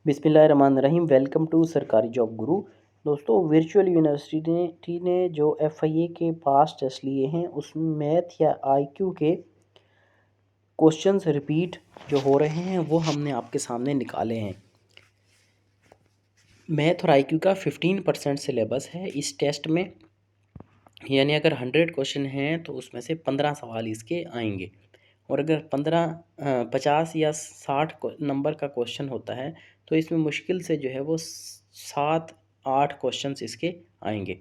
बिस्मिल्लाहिर्रहमानिर्रहीम। Welcome to सरकारी job गुरु। दोस्तों, वर्चुअल यूनिवर्सिटी ने जो एफआईए के पास टेस्ट लिए हैं उसमें मैथ या आईक्यू के क्वेश्चंस रिपीट जो हो रहे हैं वो हमने आपके सामने निकाले हैं। मैथ और आईक्यू का 15% सिलेबस है इस टेस्ट में, यानी अगर 100 क्वेश्चन हैं तो उसमें से 15 सवाल इसके आएंगे। और अगर 50 या 60 नंबर का क्वेश्चन होता है तो इसमें मुश्किल से जो है वो 7-8 क्वेश्चंस इसके आएंगे।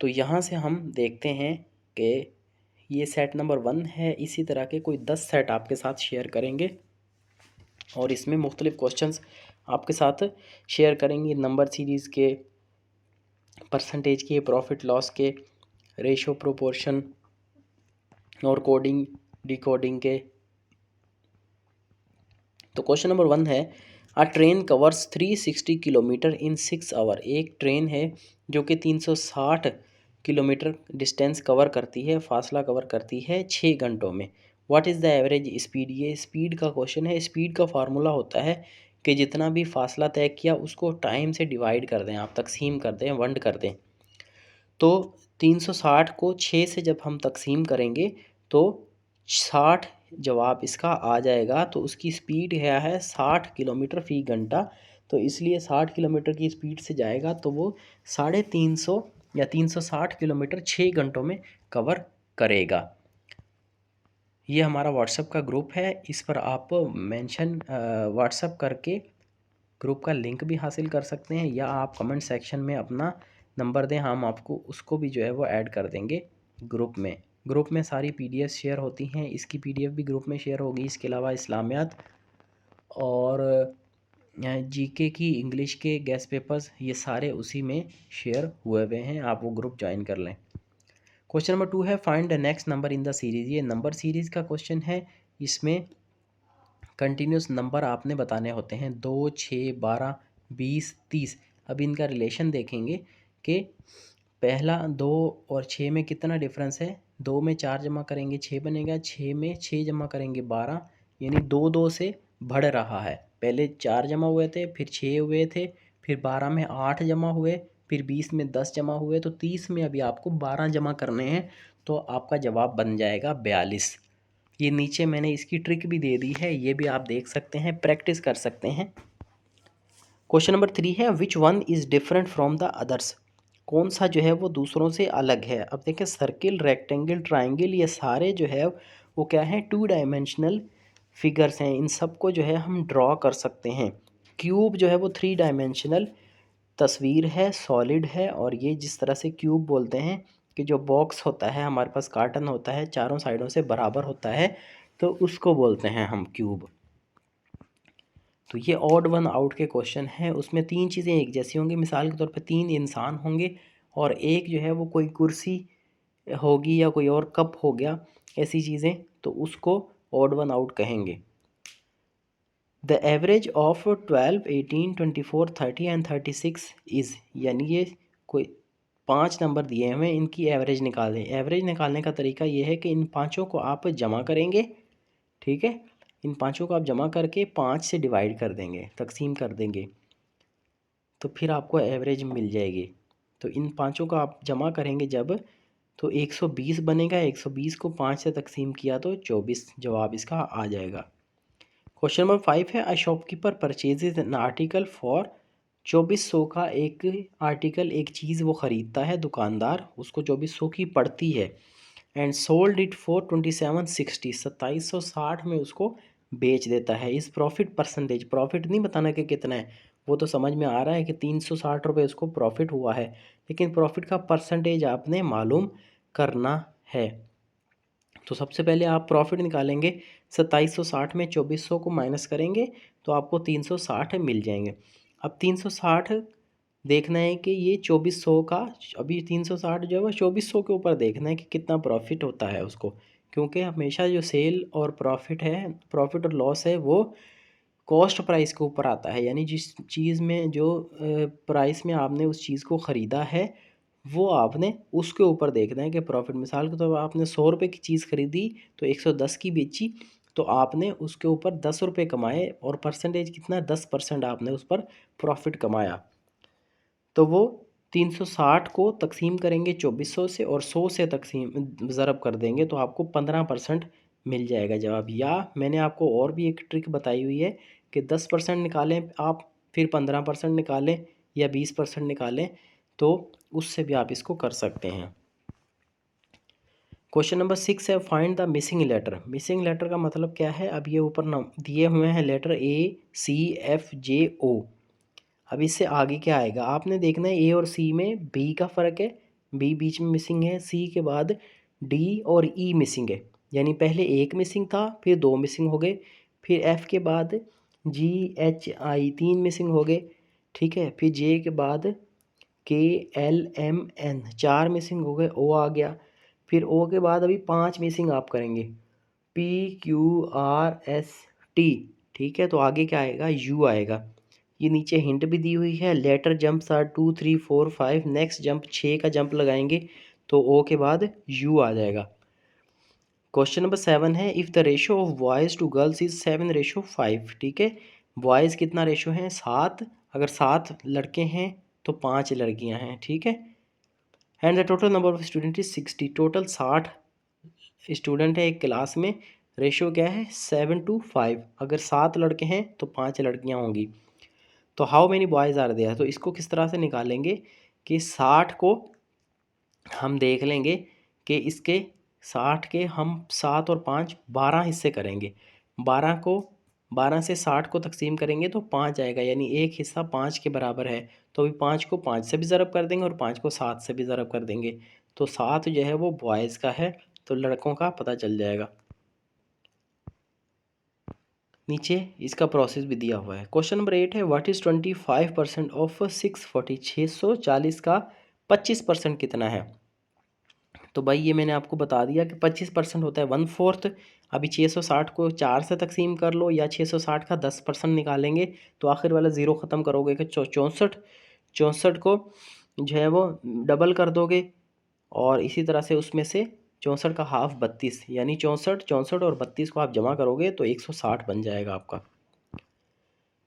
तो यहाँ से हम देखते हैं कि ये सेट नंबर 1 है। इसी तरह के कोई 10 सेट आपके साथ शेयर करेंगे और इसमें मुख्तलिफ क्वेश्चंस आपके साथ शेयर करेंगे, नंबर सीरीज़ के, परसेंटेज के, प्रॉफिट लॉस के, रेशो प्रोपोर्शन और कोडिंग डिकोडिंग के। तो क्वेश्चन नंबर 1 है, a train covers 360 kilometre in 6 hour. एक ट्रेन है जो कि 360 किलोमीटर डिस्टेंस कवर करती है, फासला कवर करती है 6 घंटों में। What is the average speed. ये स्पीड का क्वेश्चन है। स्पीड का फार्मूला होता है कि जितना भी फासला तय किया उसको टाइम से डिवाइड कर दें, आप तकसीम कर दें, वंड कर दें। तो 360 को 6 से जब हम तकसीम करेंगे तो 60 जवाब इसका आ जाएगा। तो उसकी स्पीड है 60 किलोमीटर फ़ी घंटा। तो इसलिए 60 किलोमीटर की स्पीड से जाएगा तो वो 350 या 360 किलोमीटर 6 घंटों में कवर करेगा। ये हमारा व्हाट्सएप का ग्रुप है, इस पर आप मेंशन व्हाट्सएप करके ग्रुप का लिंक भी हासिल कर सकते हैं, या आप कमेंट सेक्शन में अपना नंबर दें, हम आपको उसको भी जो है वो ऐड कर देंगे ग्रुप में। ग्रुप में सारी पीडीएफ शेयर होती हैं, इसकी पीडीएफ भी ग्रुप में शेयर होगी। इसके अलावा इस्लामियात और जीके की, इंग्लिश के गेस्ट पेपर्स, ये सारे उसी में शेयर हुए हुए हैं, आप वो ग्रुप ज्वाइन कर लें। क्वेश्चन नंबर 2 है, find the next number in the series. ये नंबर सीरीज़ का क्वेश्चन है। इसमें कंटिन्यूस नंबर आपने बताने होते हैं, 2, 6, 12, 20, 30। अब इनका रिलेशन देखेंगे कि पहला 2 और 6 में कितना डिफरेंस है। 2 में 4 जमा करेंगे 6 बनेगा, 6 में 6 जमा करेंगे 12, यानी 2 से बढ़ रहा है। पहले 4 जमा हुए थे, फिर 6 हुए थे, फिर 12 में 8 जमा हुए, फिर 20 में 10 जमा हुए, तो 30 में अभी आपको 12 जमा करने हैं। तो आपका जवाब बन जाएगा 42। ये नीचे मैंने इसकी ट्रिक भी दे दी है, ये भी आप देख सकते हैं, प्रैक्टिस कर सकते हैं। क्वेश्चन नंबर 3 है, which one is different from the others. कौन सा जो है वो दूसरों से अलग है। अब देखें, सर्किल, रेक्टेंगल, ट्राइंगल, ये सारे जो है वो क्या है, 2 डायमेंशनल फिगर्स हैं। इन सब को जो है हम ड्रॉ कर सकते हैं। क्यूब जो है वो 3 डायमेंशनल तस्वीर है, सॉलिड है। और ये जिस तरह से क्यूब बोलते हैं कि जो बॉक्स होता है हमारे पास, कार्टन होता है, चारों साइडों से बराबर होता है, तो उसको बोलते हैं हम क्यूब। तो ये ऑड वन आउट के क्वेश्चन हैं। उसमें 3 चीज़ें एक जैसी होंगी। मिसाल के तौर पे 3 इंसान होंगे और एक जो है वो कोई कुर्सी होगी या कोई और कप हो गया, ऐसी चीज़ें, तो उसको ऑड वन आउट कहेंगे। The average of 12, 18, 24, 30 and 36 is, यानी ये कोई 5 नंबर दिए हैं, हमें इनकी एवरेज निकालें। एवरेज निकालने का तरीका ये है कि इन पाँचों को आप जमा करेंगे, ठीक है। इन पाँचों को आप जमा करके 5 से डिवाइड कर देंगे, तकसीम कर देंगे, तो फिर आपको एवरेज मिल जाएगी। तो इन पाँचों का आप जमा करेंगे जब, तो 120 बनेगा। 120 को 5 से तकसीम किया तो 24 जवाब इसका आ जाएगा। क्वेश्चन नंबर 5 है, a shopkeeper purchases an article for 2400 का एक आर्टिकल, एक चीज़ वो ख़रीदता है, दुकानदार उसको 2400 की पड़ती है। एंड सोल्ड इट फॉर 2760, 2760 में उसको बेच देता है। इस प्रॉफिट परसेंटेज, प्रॉफिट नहीं बताना कि कितना है, वो तो समझ में आ रहा है कि 360 रुपये उसको प्रॉफिट हुआ है, लेकिन प्रॉफिट का परसेंटेज आपने मालूम करना है। तो सबसे पहले आप प्रॉफिट निकालेंगे। 2760 में 2400 को माइनस करेंगे तो आपको 360 मिल जाएंगे। अब 360 देखना है कि ये 2400 का, अभी 360 जो है वो 2400 के ऊपर देखना है कि कितना प्रॉफिट होता है उसको, क्योंकि हमेशा जो सेल और प्रॉफिट है, प्रॉफिट और लॉस है, वो कॉस्ट प्राइस के ऊपर आता है। यानी जिस चीज़ में जो प्राइस में आपने उस चीज़ को ख़रीदा है, वो आपने उसके ऊपर देखना है कि प्रॉफिट। मिसाल के तौर पर आपने 100 रुपये की चीज़ ख़रीदी तो 110 की बेची, तो आपने उसके ऊपर 10 रुपये कमाए और परसेंटेज कितना, 10% आपने उस पर प्रॉफिट कमाया। तो वो 360 को तकसीम करेंगे 2400 से और 100 से तकसीम ज़रब कर देंगे तो आपको 15% मिल जाएगा जवाब। या मैंने आपको और भी एक ट्रिक बताई हुई है कि 10% निकालें आप, फिर 15% निकालें या 20% निकालें, तो उससे भी आप इसको कर सकते हैं। क्वेश्चन नंबर 6 है, find the missing letter. Missing letter का मतलब क्या है, अब ये ऊपर दिए हुए हैं लेटर ACFJO। अब इससे आगे क्या आएगा आपने देखना है। ए और सी में बी का फ़र्क है, बी बीच में मिसिंग है। सी के बाद डी और ई मिसिंग है, यानी पहले एक मिसिंग था फिर दो मिसिंग हो गए। फिर एफ के बाद GHI तीन मिसिंग हो गए, ठीक है। फिर जे के बाद KLMN चार मिसिंग हो गए, ओ आ गया। फिर ओ के बाद अभी पांच मिसिंग आप करेंगे, PQRST, ठीक है। तो आगे क्या आएगा, यू आएगा। ये नीचे हिंट भी दी हुई है, letter jumps are 2 3 4 5, next jump 6 का जंप लगाएंगे तो ओ के बाद यू आ जाएगा। क्वेश्चन नंबर 7 है, if the ratio of boys to girls is 7:5, ठीक है। बॉयज़ कितना रेशो है, 7, अगर 7 लड़के हैं तो 5 लड़कियां हैं, ठीक है। And the total number of student is 60, total 60 student है एक क्लास में। रेशो क्या है, 7:5, अगर 7 लड़के हैं तो 5 लड़कियां होंगी। तो how many boys are there, तो इसको किस तरह से निकालेंगे कि 60 को हम देख लेंगे कि इसके 60 के हम 7 और 5 12 हिस्से करेंगे। 12 को 12 से 60 को तकसीम करेंगे तो 5 आएगा, यानी एक हिस्सा 5 के बराबर है। तो अभी 5 को 5 से भी ज़रब कर देंगे और 5 को 7 से भी ज़रब कर देंगे, तो 7 जो है वो बॉयज़ का है, तो लड़कों का पता चल जाएगा। नीचे इसका प्रोसेस भी दिया हुआ है। क्वेश्चन नंबर 8 है, व्हाट इज़ 25% ऑफ 640, 640 का 25% कितना है। तो भाई ये मैंने आपको बता दिया कि 25% होता है 1/4। अभी 660 को 4 से तकसीम कर लो या 660 का 10% निकालेंगे तो आखिर वाला ज़ीरो ख़त्म करोगे कि 64, 64 को जो है वो डबल कर दोगे और इसी तरह से उसमें से 64 का हाफ 32, यानी 64, 64 और 32 को आप जमा करोगे तो 160 बन जाएगा आपका।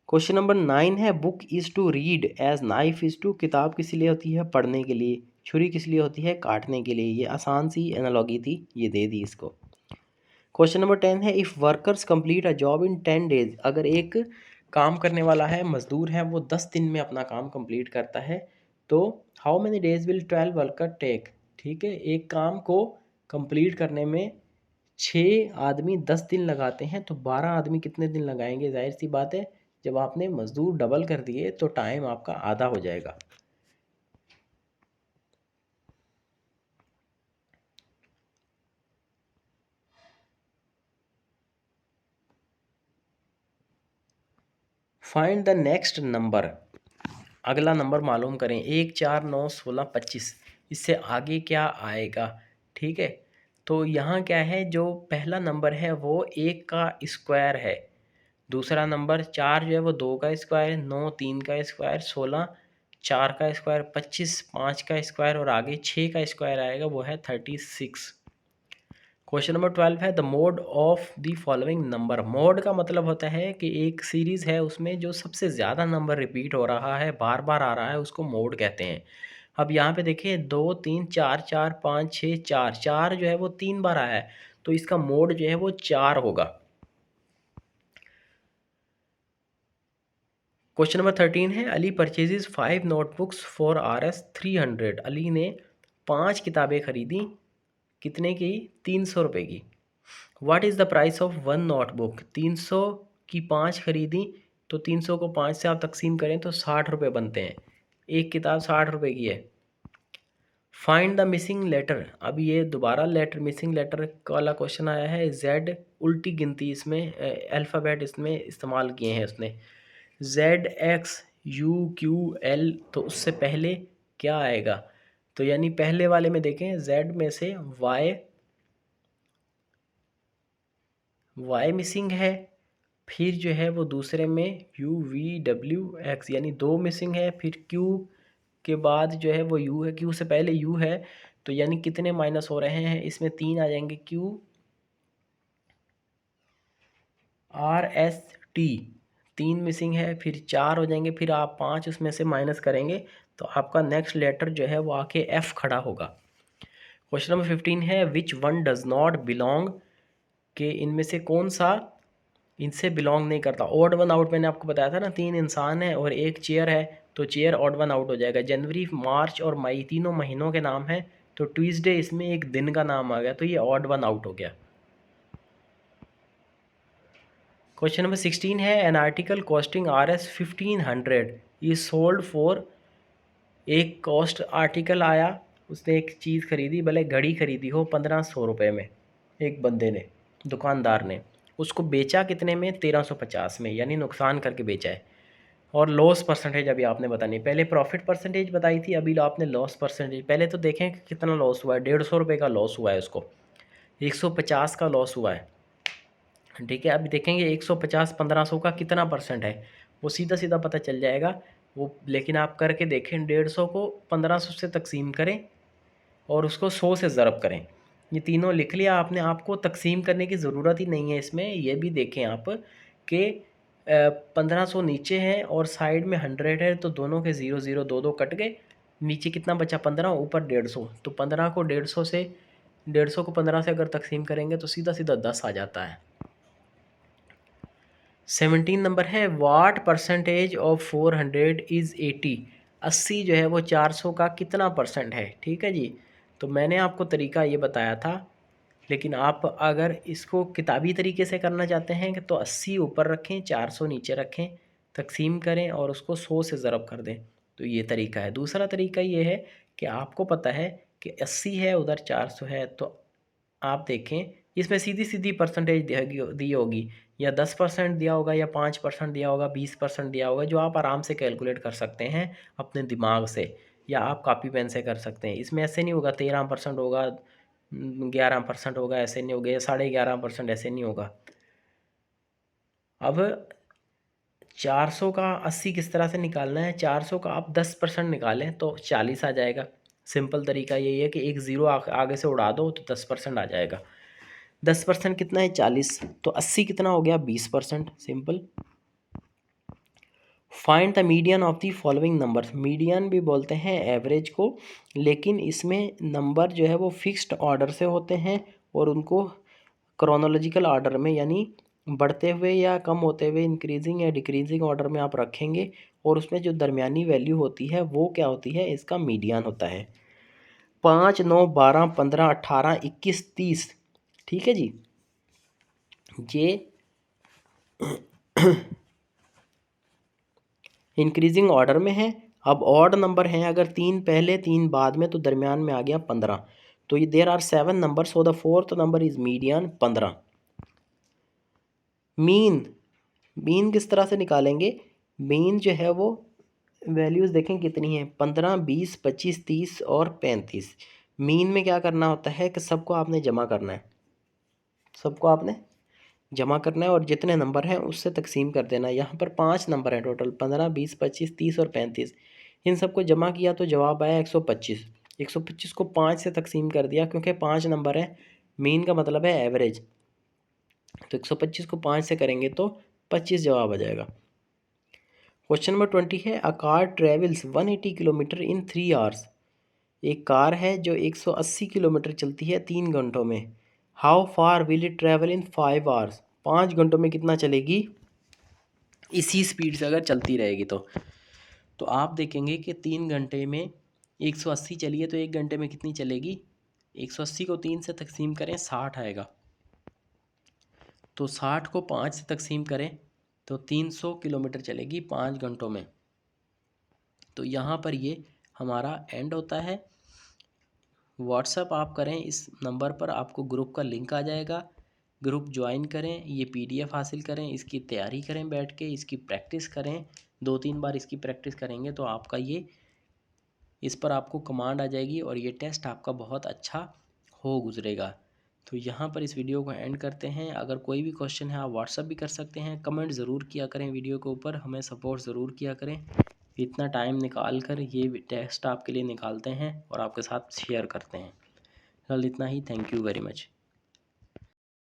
क्वेश्चन नंबर 9 है, book is to read as knife is to, किताब किस लिए होती है, पढ़ने के लिए। छुरी किस लिए होती है, काटने के लिए। ये आसान सी एनालॉगी थी, ये दे दी इसको। क्वेश्चन नंबर 10 है, if workers complete a job in 10 days, अगर एक काम करने वाला है, मजदूर है, वो 10 दिन में अपना काम कंप्लीट करता है तो how many days will 12 worker take, ठीक है। एक काम को कंप्लीट करने में 6 आदमी 10 दिन लगाते हैं तो 12 आदमी कितने दिन लगाएंगे, जाहिर सी बात है जब आपने मजदूर डबल कर दिए तो टाइम आपका आधा हो जाएगा। फाइंड द नेक्स्ट नंबर, अगला नंबर मालूम करें। 1 4 9 16 25, इससे आगे क्या आएगा, ठीक है। तो यहाँ क्या है, जो पहला नंबर है वो 1 का स्क्वायर है, दूसरा नंबर 4 जो है वो 2 का स्क्वायर, 9 3 का स्क्वायर, 16 4 का स्क्वायर, 25 5 का स्क्वायर और आगे 6 का स्क्वायर आएगा, वो है 36। क्वेश्चन नंबर 12 है, the mode of the following number. Mode का मतलब होता है कि एक सीरीज़ है उसमें जो सबसे ज़्यादा नंबर रिपीट हो रहा है, बार बार आ रहा है, उसको मोड कहते हैं। अब यहाँ पे देखिए 2 3 4 4 5 6 4, 4 जो है वो 3 बार आया है तो इसका मोड जो है वो 4 होगा। क्वेश्चन नंबर 13 है, Ali purchases 5 notebooks for Rs 300, Ali ने 5 किताबें खरीदी, कितने की, 300 रुपये की। What is the price of 1 notebook, 300 की 5 खरीदी तो 300 को 5 से आप तकसीम करें तो 60 रुपये बनते हैं, एक किताब 60 रुपये की है। फाइंड द मिसिंग लेटर, अब ये दोबारा लेटर मिसिंग लेटर वाला क्वेश्चन आया है। जेड उल्टी गिनती इसमें अल्फ़ाबेट इसमें इस्तेमाल किए हैं उसने, ZXUQL, तो उससे पहले क्या आएगा, तो यानी पहले वाले में देखें Z में से Y मिसिंग है, फिर जो है वो दूसरे में UVWX यानी 2 मिसिंग है, फिर Q के बाद जो है वो U है, Q से पहले U है, तो यानी कितने माइनस हो रहे हैं इसमें, 3 आ जाएंगे, Q RST 3 मिसिंग है, फिर 4 हो जाएंगे, फिर आप 5 उसमें से माइनस करेंगे तो आपका नेक्स्ट लेटर जो है वो आके F खड़ा होगा। क्वेश्चन नंबर 15 है which one does not belong, के इनमें से कौन सा इनसे बिलोंग नहीं करता। ऑड वन आउट मैंने आपको बताया था ना, 3 इंसान है और एक चेयर है, तो चेयर ऑड वन आउट हो जाएगा। जनवरी, मार्च और मई तीनों महीनों के नाम है, तो ट्यूसडे इसमें एक दिन का नाम आ गया, तो ये ऑड वन आउट हो गया। क्वेश्चन नंबर 16 है an article costing RS 1500 E sold for, एक कॉस्ट आर्टिकल आया, उसने एक चीज़ खरीदी, भले घड़ी खरीदी हो 1500 रुपये में, एक बंदे ने, दुकानदार ने, उसको बेचा कितने में, 1350 में, यानी नुकसान करके बेचा है। और लॉस परसेंटेज अभी आपने बतानी, पहले प्रॉफिट परसेंटेज बताई थी, अभी आपने लॉस परसेंटेज। पहले तो देखें कि कितना लॉस हुआ है, 150 रुपये का लॉस हुआ है उसको, 150 का लॉस हुआ है, ठीक है। अभी देखेंगे 150 1500 का कितना परसेंट है, वो सीधा सीधा पता चल जाएगा वो। लेकिन आप करके देखें, 150 को 1500 से तकसीम करें और उसको 100 से ज़रब करें। ये तीनों लिख लिया आपने, आपको तकसीम करने की ज़रूरत ही नहीं है इसमें। ये भी देखें आप कि 1500 नीचे है और साइड में 100 है, तो दोनों के 0 0 2 2 कट गए, नीचे कितना बचा 15, ऊपर 150, तो 15 को 150 से, 150 को 15 से अगर तकसीम करेंगे तो सीधा सीधा 10 आ जाता है। 17 नंबर है वाट परसेंटेज ऑफ 400 इज़ 80, 80 जो है वो 400 का कितना परसेंट है, ठीक है जी। तो मैंने आपको तरीका ये बताया था, लेकिन आप अगर इसको किताबी तरीके से करना चाहते हैं कि तो 80 ऊपर रखें, 400 नीचे रखें, तकसीम करें और उसको 100 से ज़रब कर दें, तो ये तरीका है। दूसरा तरीका ये है कि आपको पता है कि 80 है, उधर 400 है, तो आप देखें इसमें सीधी सीधी परसेंटेज दी होगी, या 10% दिया होगा, या 5% दिया होगा, 20% दिया होगा, जो आप आराम से कैलकुलेट कर सकते हैं अपने दिमाग से, या आप कॉपी पेन से कर सकते हैं। इसमें ऐसे नहीं होगा 13% होगा, 11% होगा, ऐसे नहीं होगा, या 11.5% ऐसे नहीं होगा। अब 400 का 80 किस तरह से निकालना है, 400 का आप 10% निकालें तो 40 आ जाएगा। सिंपल तरीका यही है कि एक ज़ीरो आगे से उड़ा दो तो 10% आ जाएगा। 10% कितना है, 40, तो 80 कितना हो गया, 20%। Simple. Find the median of the following numbers, median भी बोलते हैं एवरेज को, लेकिन इसमें नंबर जो है वो फिक्स्ड ऑर्डर से होते हैं और उनको क्रोनोलॉजिकल ऑर्डर में, यानी बढ़ते हुए या कम होते हुए, इंक्रीजिंग या डिक्रीजिंग ऑर्डर में आप रखेंगे, और उसमें जो दरमियानी वैल्यू होती है वो क्या होती है, इसका मीडियन होता है। 5, 9, 12, 15, 18, 21, 30, ठीक है जी। ये इंक्रीजिंग ऑर्डर में है। अब ऑड नंबर हैं, अगर 3 पहले 3 बाद में, तो दरमियान में आ गया 15, तो ये there are 7 number, so the fourth number is median 15। Mean, mean किस तरह से निकालेंगे, मीन जो है वो वैल्यूज़ देखें कितनी है, 15, 20, 25, 30 और 35। मीन में क्या करना होता है कि सबको आपने जमा करना है, सबको आपने जमा करना है और जितने नंबर हैं उससे तकसीम कर देना है। यहाँ पर 5 नंबर हैं टोटल, 15, 20, 25, 30 और 35। इन सबको जमा किया तो जवाब आया 125। 125 को 5 से तकसीम कर दिया, क्योंकि 5 नंबर है, मीन का मतलब है एवरेज, तो 125 को 5 से करेंगे तो 25 जवाब आ जाएगा। क्वेश्चन नंबर 20 है a car travels 180 kilometre in 3 hours, एक कार है जो 180 किलोमीटर चलती है 3 घंटों में। How far will it travel in 5 hours, 5 घंटों में कितना चलेगी इसी स्पीड से अगर चलती रहेगी तो आप देखेंगे कि 3 घंटे में 180 चलिए तो 1 घंटे में कितनी चलेगी, 180 को 3 से तकसीम करें 60 आएगा, तो 60 को 5 से तकसीम करें तो 300 किलोमीटर चलेगी 5 घंटों में। तो यहाँ पर ये हमारा एंड होता है। व्हाट्सअप आप करें इस नंबर पर, आपको ग्रुप का लिंक आ जाएगा, ग्रुप ज्वाइन करें, ये PDF हासिल करें, इसकी तैयारी करें बैठ के, इसकी प्रैक्टिस करें, 2-3 बार इसकी प्रैक्टिस करेंगे तो आपका ये, इस पर आपको कमांड आ जाएगी और ये टेस्ट आपका बहुत अच्छा हो गुजरेगा। तो यहाँ पर इस वीडियो को एंड करते हैं। अगर कोई भी क्वेश्चन है आप व्हाट्सअप भी कर सकते हैं, कमेंट ज़रूर किया करें वीडियो के ऊपर, हमें सपोर्ट ज़रूर किया करें। इतना टाइम निकाल कर ये टेस्ट आपके लिए निकालते हैं और आपके साथ शेयर करते हैं। कल इतना ही, थैंक यू वेरी मच।